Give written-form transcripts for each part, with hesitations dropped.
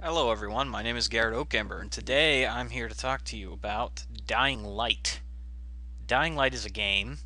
Hello everyone, my name is Garrett Oakember, and today I'm here to talk to you about Dying Light. Dying Light is a game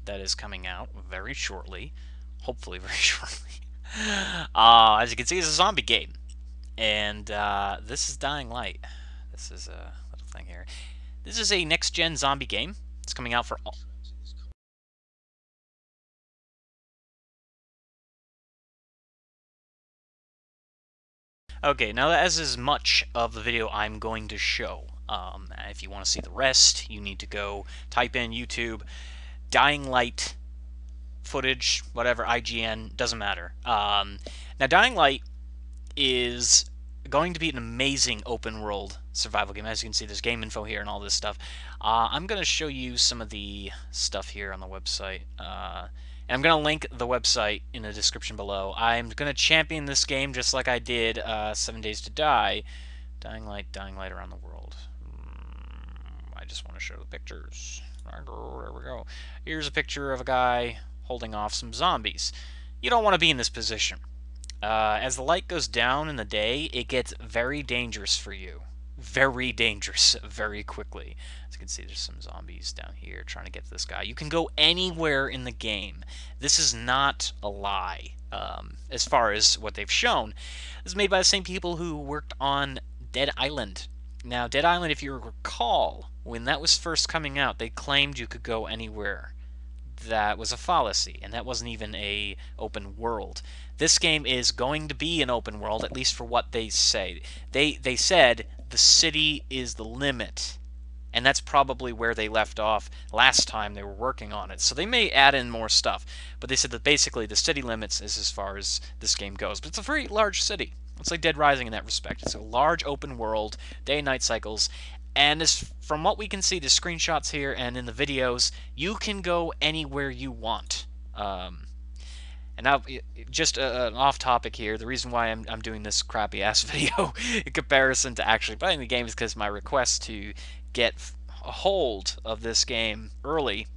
that is coming out very shortly, hopefully very shortly. As you can see, it's a zombie game, and this is Dying Light. This is a little thing here. This is a next-gen zombie game. It's coming out for all. Okay, now as is much of the video I'm going to show. If you want to see the rest, you need to go type in YouTube Dying Light footage, whatever, IGN, doesn't matter. Now, Dying Light is going to be an amazing open world survival game. As you can see, there's game info here and all this stuff. I'm going to show you some of the stuff here on the website. And I'm going to link the website in the description below. I'm going to champion this game just like I did 7 Days to Die. Dying Light around the world. I just want to show the pictures. There we go. Here's a picture of a guy holding off some zombies. You don't want to be in this position. As the light goes down in the day, it gets very dangerous for you. Very dangerous very quickly. As you can see, there's some zombies down here trying to get to this guy. You can go anywhere in the game. This is not a lie, as far as what they've shown. This is made by the same people who worked on Dead Island. Now, Dead Island, if you recall, when that was first coming out, they claimed you could go anywhere. That was a fallacy, and that wasn't even a open world. This game is going to be an open world, at least for what they say. They said the city is the limit, and that's probably where they left off last time they were working on it. So they may add in more stuff, but they said that basically the city limits is as far as this game goes. But it's a very large city. It's like Dead Rising in that respect. It's a large open world, day and night cycles, and as from what we can see, the screenshots here and in the videos, you can go anywhere you want. And now, just an off-topic here, the reason why I'm doing this crappy-ass video in comparison to actually playing the game is because my request to get a hold of this game early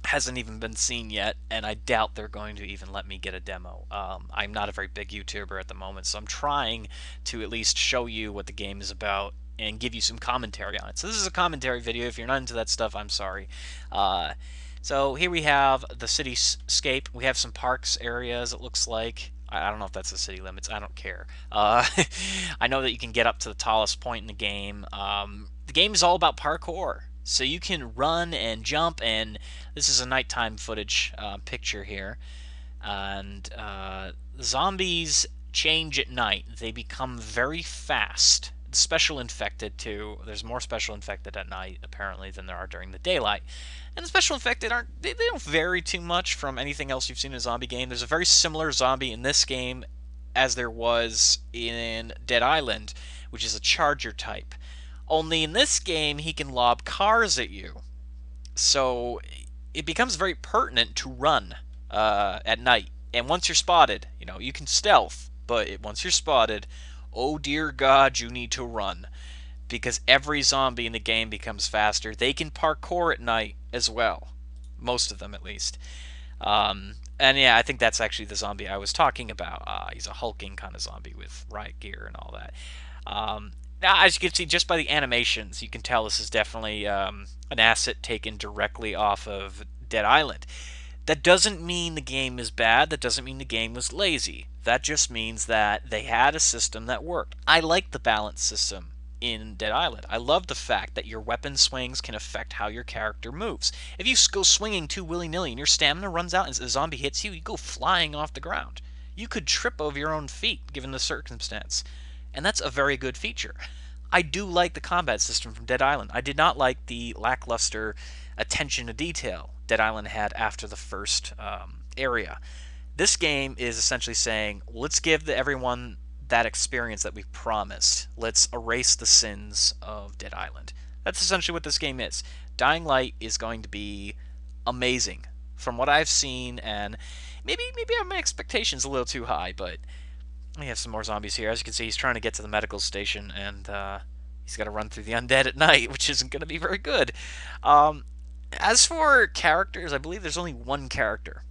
hasn't even been seen yet, and I doubt they're going to even let me get a demo. I'm not a very big YouTuber at the moment, so I'm trying to at least show you what the game is about and give you some commentary on it. So this is a commentary video. If you're not into that stuff, I'm sorry. So here we have the cityscape. We have some parks areas, it looks like. I don't know if that's the city limits. I don't care. I know that you can get up to the tallest point in the game. The game is all about parkour. So you can run and jump, and this is a nighttime footage picture here. And zombies change at night. They become very fast. Special infected too. There's more special infected at night apparently than there are during the daylight. And the special infected aren't they don't vary too much from anything else you've seen in a zombie game. There's a very similar zombie in this game as there was in Dead Island, which is a charger type. Only in this game he can lob cars at you. So it becomes very pertinent to run at night. And once you're spotted, you can stealth, but once you're spotted, oh dear God, you need to run. Because every zombie in the game becomes faster. They can parkour at night as well. Most of them, at least. And yeah, I think that's actually the zombie I was talking about. He's a hulking kind of zombie with riot gear and all that. Now, as you can see, just by the animations, you can tell this is definitely an asset taken directly off of Dead Island. That doesn't mean the game is bad. That doesn't mean the game was lazy. That just means that they had a system that worked. I like the balance system in Dead Island. I love the fact that your weapon swings can affect how your character moves. If you go swinging too willy-nilly and your stamina runs out and a zombie hits you, you go flying off the ground. You could trip over your own feet, given the circumstance. And that's a very good feature. I do like the combat system from Dead Island. I did not like the lackluster attention to detail Dead Island had after the first area. This game is essentially saying, let's give everyone that experience that we promised. Let's erase the sins of Dead Island. That's essentially what this game is. Dying Light is going to be amazing from what I've seen, and maybe my expectations a little too high, but we have some more zombies here. As you can see, he's trying to get to the medical station, and he's got to run through the undead at night, which isn't going to be very good. As for characters, I believe there's only one character.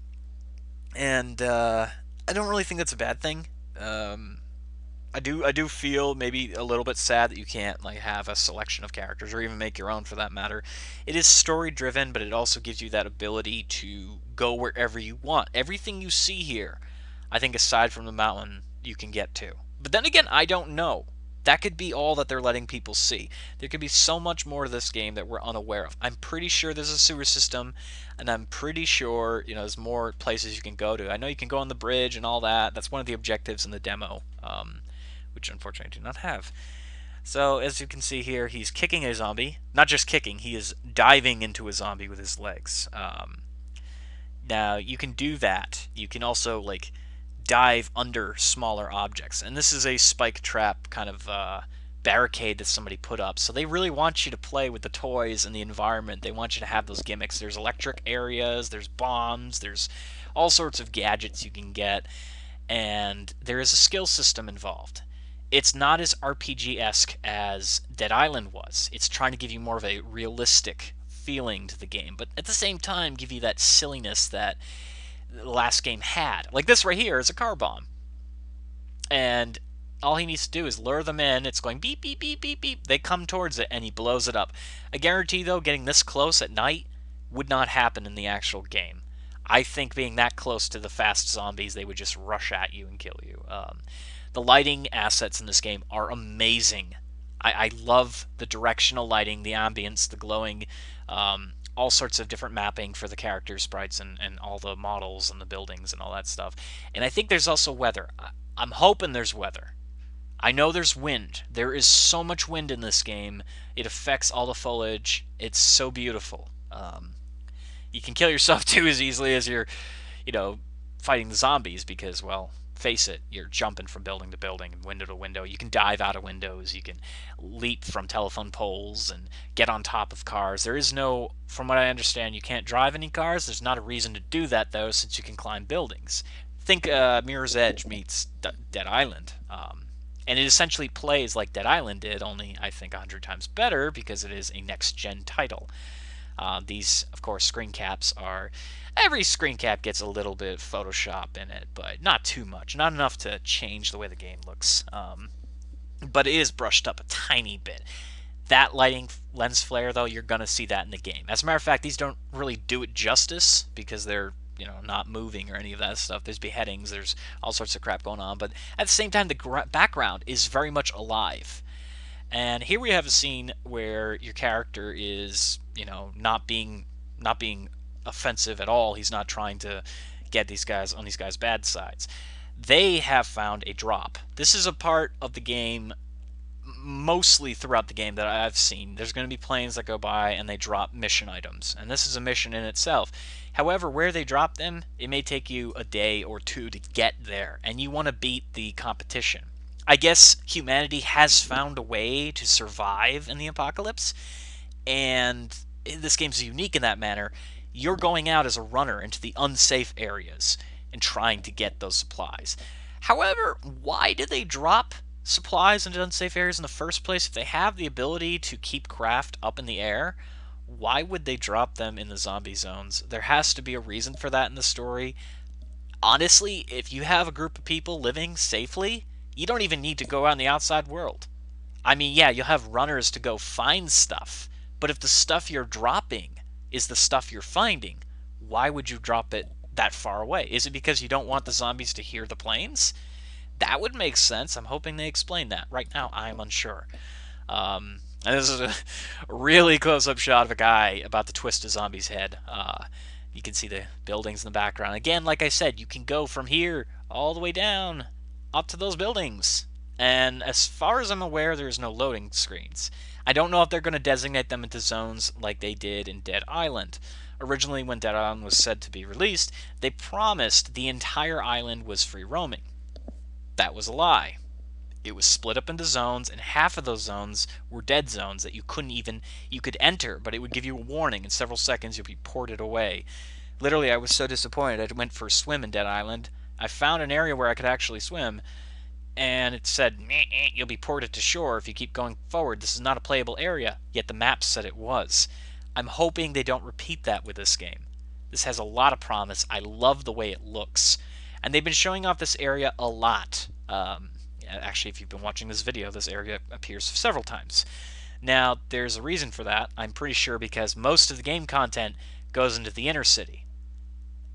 And I don't really think that's a bad thing. I do feel maybe a little bit sad that you can't like have a selection of characters or even make your own for that matter. It is story driven, but it also gives you that ability to go wherever you want. Everything you see here, I think aside from the mountain, you can get to. But then again, I don't know. That could be all that they're letting people see. There could be so much more to this game that we're unaware of. I'm pretty sure there's a sewer system, and I'm pretty sure there's more places you can go to. I know you can go on the bridge and all that. That's one of the objectives in the demo, which unfortunately I do not have. So as you can see here, he's kicking a zombie. Not just kicking, he is diving into a zombie with his legs. Now you can do that. You can also like dive under smaller objects, and this is a spike trap kind of barricade that somebody put up. So they really want you to play with the toys and the environment. They want you to have those gimmicks. There's electric areas, there's bombs, there's all sorts of gadgets you can get, and there is a skill system involved. It's not as RPG-esque as Dead Island was. It's trying to give you more of a realistic feeling to the game, but at the same time give you that silliness that the last game had. Like this right here is a car bomb. And all he needs to do is lure them in. It's going beep, beep, beep, beep, beep. They come towards it, and he blows it up. I guarantee, though, getting this close at night would not happen in the actual game. I think being that close to the fast zombies, they would just rush at you and kill you. The lighting assets in this game are amazing. I love the directional lighting, the ambience, the glowing, all sorts of different mapping for the character sprites and all the models and the buildings and all that stuff. And I think there's also weather. I'm hoping there's weather. I know there's wind. There is so much wind in this game. It affects all the foliage. It's so beautiful. You can kill yourself too as easily as you're, fighting the zombies because, well, face it, you're jumping from building to building and window to window. You can dive out of windows. You can leap from telephone poles and get on top of cars. There is no, from what I understand, you can't drive any cars. There's not a reason to do that, though, since you can climb buildings. Think Mirror's Edge meets Dead Island. And it essentially plays like Dead Island did, only I think 100 times better because it is a next-gen title. These, of course, screen caps are... Every screen cap gets a little bit of Photoshop in it, but not too much. Not enough to change the way the game looks. But it is brushed up a tiny bit. That lighting lens flare, though, you're going to see that in the game. As a matter of fact, these don't really do it justice because they're not moving or any of that stuff. There's beheadings, there's all sorts of crap going on, but at the same time, the background is very much alive. And here we have a scene where your character is, not being offensive at all. He's not trying to get these guys on these guys' bad sides. They have found a drop. This is a part of the game mostly throughout the game that I've seen. There's going to be planes that go by and they drop mission items, and this is a mission in itself. However, where they drop them, it may take you a day or two to get there, and you want to beat the competition. I guess humanity has found a way to survive in the apocalypse, and this game's unique in that manner. You're going out as a runner into the unsafe areas and trying to get those supplies. However, why did they drop supplies into unsafe areas in the first place? If they have the ability to keep craft up in the air, why would they drop them in the zombie zones? There has to be a reason for that in the story. Honestly, if you have a group of people living safely, you don't even need to go out in the outside world. I mean, yeah, you'll have runners to go find stuff, but if the stuff you're dropping is the stuff you're finding, why would you drop it that far away? Is it because you don't want the zombies to hear the planes? That would make sense. I'm hoping they explain that. Right now, I'm unsure. And this is a really close-up shot of a guy about to twist a zombie's head. You can see the buildings in the background. Again, like I said, you can go from here all the way down up to those buildings. And as far as I'm aware, there's no loading screens. I don't know if they're going to designate them into zones like they did in Dead Island. Originally, when Dead Island was said to be released, they promised the entire island was free roaming. That was a lie. It was split up into zones, and half of those zones were dead zones that you could enter, but it would give you a warning. In several seconds, you'll be ported away. Literally, I was so disappointed. I went for a swim in Dead Island. I found an area where I could actually swim, and it said, you'll be ported to shore if you keep going forward. This is not a playable area, yet the map said it was. I'm hoping they don't repeat that with this game. This has a lot of promise. I love the way it looks. And they've been showing off this area a lot. Actually, if you've been watching this video, this area appears several times. Now, there's a reason for that. I'm pretty sure because most of the game content goes into the inner city,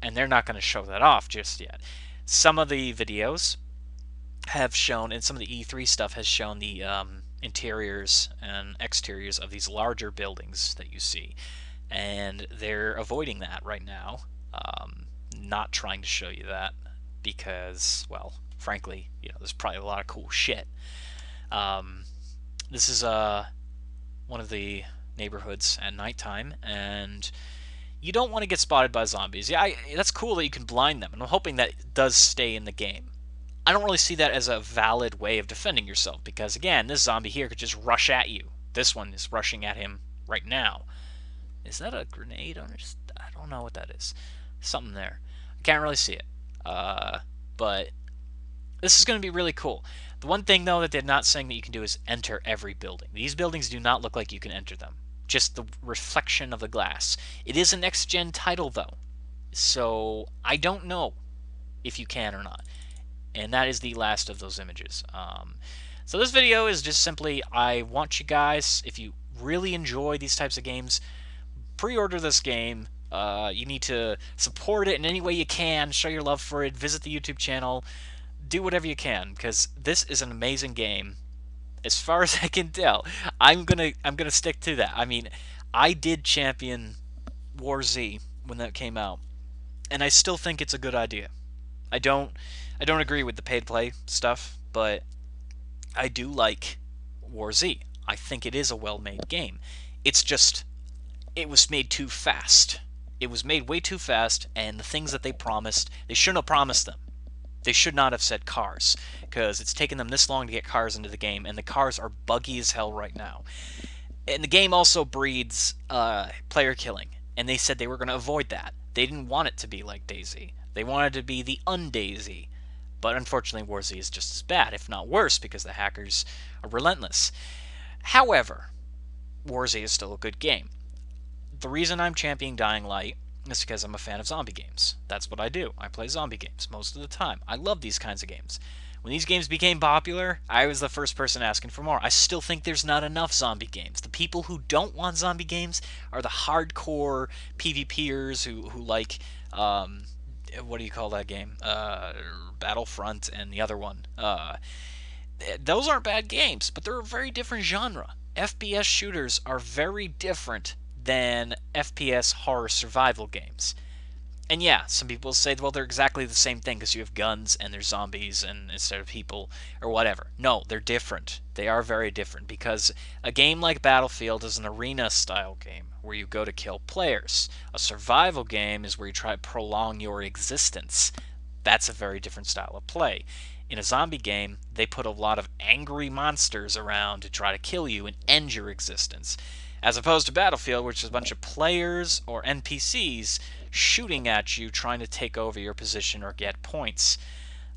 and they're not going to show that off just yet. Some of the videos have shown, and some of the E3 stuff has shown the interiors and exteriors of these larger buildings that you see, and they're avoiding that right now, not trying to show you that because, well, frankly, there's probably a lot of cool shit. This is one of the neighborhoods at nighttime, and you don't want to get spotted by zombies. Yeah, that's cool that you can blind them, and I'm hoping that does stay in the game. I don't really see that as a valid way of defending yourself, because again, this zombie here could just rush at you. This one is rushing at him right now. Is that a grenade? I don't know what that is. Something there. I can't really see it. But this is going to be really cool. The one thing, though, that they're not saying that you can do is enter every building. These buildings do not look like you can enter them. Just the reflection of the glass. It is a next-gen title, though. So I don't know if you can or not. And that is the last of those images. So this video is just simply, I want you guys, if you really enjoy these types of games, pre-order this game. You need to support it in any way you can, show your love for it, visit the YouTube channel, do whatever you can, because this is an amazing game. As far as I can tell, I'm gonna stick to that. I mean, I did champion War Z when that came out, and I still think it's a good idea. I don't agree with the paid play stuff, but I do like War Z. I think it is a well-made game. It's just, it was made too fast. It was made way too fast, and the things that they promised, they shouldn't have promised them. They should not have said cars, because it's taken them this long to get cars into the game, and the cars are buggy as hell right now. And the game also breeds player killing, and they said they were going to avoid that. They didn't want it to be like DayZ. They wanted it to be the un-DayZ. But unfortunately, War Z is just as bad, if not worse, because the hackers are relentless. However, War Z is still a good game. The reason I'm championing Dying Light is because I'm a fan of zombie games. That's what I do. I play zombie games most of the time. I love these kinds of games. When these games became popular, I was the first person asking for more. I still think there's not enough zombie games. The people who don't want zombie games are the hardcore PvPers who like, what do you call that game? Battlefront and the other one. Those aren't bad games, but they're a very different genre. FPS shooters are very different than FPS horror survival games. And yeah, some people say, well, they're exactly the same thing because you have guns and there's zombies and instead of people or whatever. No, they're different. They are very different because a game like Battlefield is an arena-style game where you go to kill players. A survival game is where you try to prolong your existence. That's a very different style of play. In a zombie game, they put a lot of angry monsters around to try to kill you and end your existence. As opposed to Battlefield, which is a bunch of players or NPCs shooting at you, trying to take over your position or get points.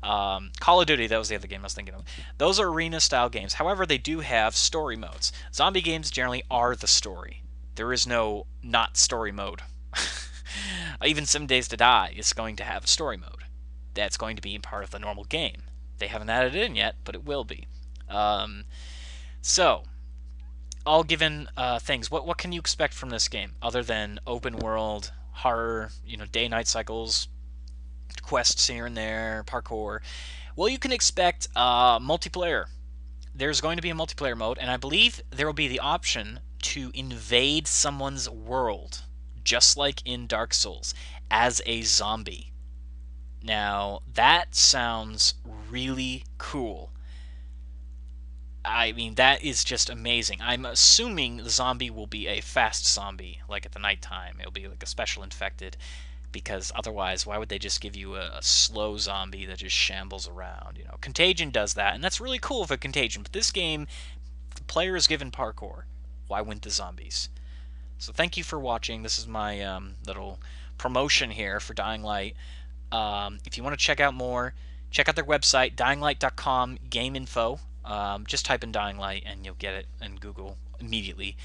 Call of Duty, that was the other game I was thinking of. Those are arena-style games. However, they do have story modes. Zombie games generally are the story. There is no not story mode. Even 7 Days to Die is going to have a story mode. That's going to be part of the normal game. They haven't added it in yet, but it will be. So, all given things, what can you expect from this game other than open world, horror, day-night cycles, quests here and there, parkour? Well, you can expect multiplayer. There's going to be a multiplayer mode, and I believe there will be the option to invade someone's world, just like in Dark Souls, as a zombie. Now, that sounds really cool. I mean, that is just amazing. I'm assuming the zombie will be a fast zombie, like at the nighttime. It'll be like a special infected, because otherwise, why would they just give you a slow zombie that just shambles around? Contagion does that, and that's really cool for Contagion. But this game, the player is given parkour. Why wouldn't the zombies? So thank you for watching. This is my little promotion here for Dying Light. If you want to check out more, check out their website, dyinglight.com, game info. Just type in Dying Light and you'll get it in Google immediately.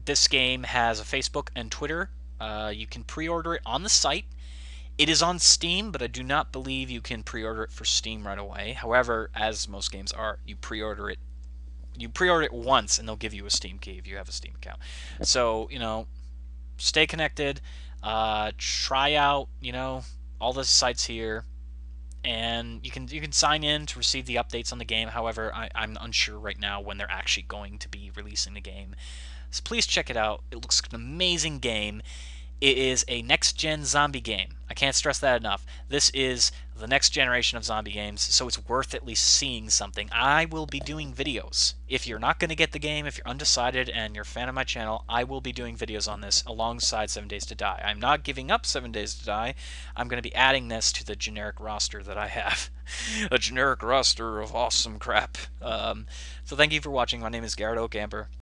This game has a Facebook and Twitter. You can pre-order it on the site. It is on Steam, but I do not believe you can pre-order it for Steam right away. However, as most games are, you pre-order it. You pre-order it once, and they'll give you a Steam key if you have a Steam account. So stay connected. Try out all the sites here, and you can sign in to receive the updates on the game. However, I'm unsure right now when they're actually going to be releasing the game. So please check it out. It looks like an amazing game. It is a next-gen zombie game. I can't stress that enough. This is the next generation of zombie games, so it's worth at least seeing something. I will be doing videos. If you're not going to get the game, if you're undecided and you're a fan of my channel, I will be doing videos on this alongside 7 Days to Die. I'm not giving up 7 Days to Die. I'm going to be adding this to the generic roster that I have. A generic roster of awesome crap. So thank you for watching. My name is Garrett Okamper.